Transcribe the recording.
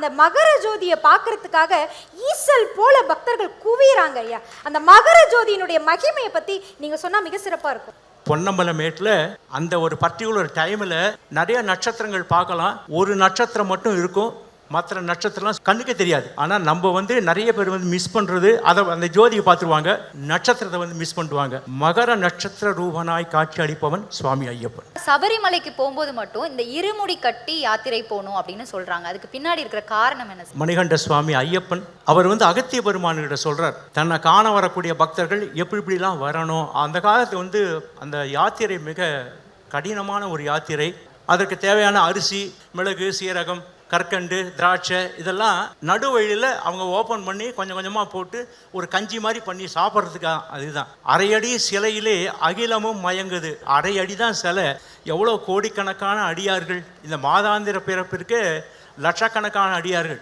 அந்த மகர ஜோதியை பார்க்கறதுக்காக ஈசல் போல பக்தர்கள் குவியறாங்க ஐயா. அந்த மகர ஜோதியினுடைய மகிமையை பத்தி நீங்க சொன்னா மிக சிறப்பா இருக்கும். பொன்னம்பலமேட்டில் அந்த ஒரு பர்டிகுலர் டைமில் நிறைய நட்சத்திரங்கள் பார்க்கலாம். ஒரு நட்சத்திரம் மட்டும் இருக்கும், மற்ற நட்சத்திரம்லாம் கண்ணுக்கு தெரியாது. ஆனால் நம்ம நிறைய பேர் மிஸ் பண்ணுறது அதை அந்த ஜோதியை பார்த்துருவாங்க, நட்சத்திரத்தை மிஸ் பண்ணுவாங்க. மகர நட்சத்திர ரூபனாய் காட்சி அளிப்பவன் சுவாமி ஐயப்பன். சபரிமலைக்கு போகும்போது மட்டும் இந்த இருமுடி கட்டி யாத்திரை போகணும் அப்படின்னு சொல்றாங்க. அதுக்கு பின்னாடி இருக்கிற காரணம் என்ன? மணிகண்ட சுவாமி ஐயப்பன் அவர் அகத்திய பெருமான்கிட்ட சொல்றார், தன்னை காண வரக்கூடிய பக்தர்கள் எப்படிலாம் வரணும். அந்த காலத்து அந்த யாத்திரை மிக கடினமான ஒரு யாத்திரை. அதற்கு தேவையான அரிசி, மிளகு, சீரகம், கற்கண்டு, திராட்சை இதெல்லாம் நடுவழியில் அவங்க ஓப்பன் பண்ணி கொஞ்சம் கொஞ்சமாக போட்டு ஒரு கஞ்சி மாதிரி பண்ணி சாப்பிட்றதுக்காக. அதுதான் அரையடி சிலையிலே அகிலமும் மயங்குது. அரை அடி தான் சிலை. எவ்வளோ கோடிக்கணக்கான அடியார்கள், இந்த மாதாந்திர பிறப்பிற்கு லட்சக்கணக்கான அடியார்கள்.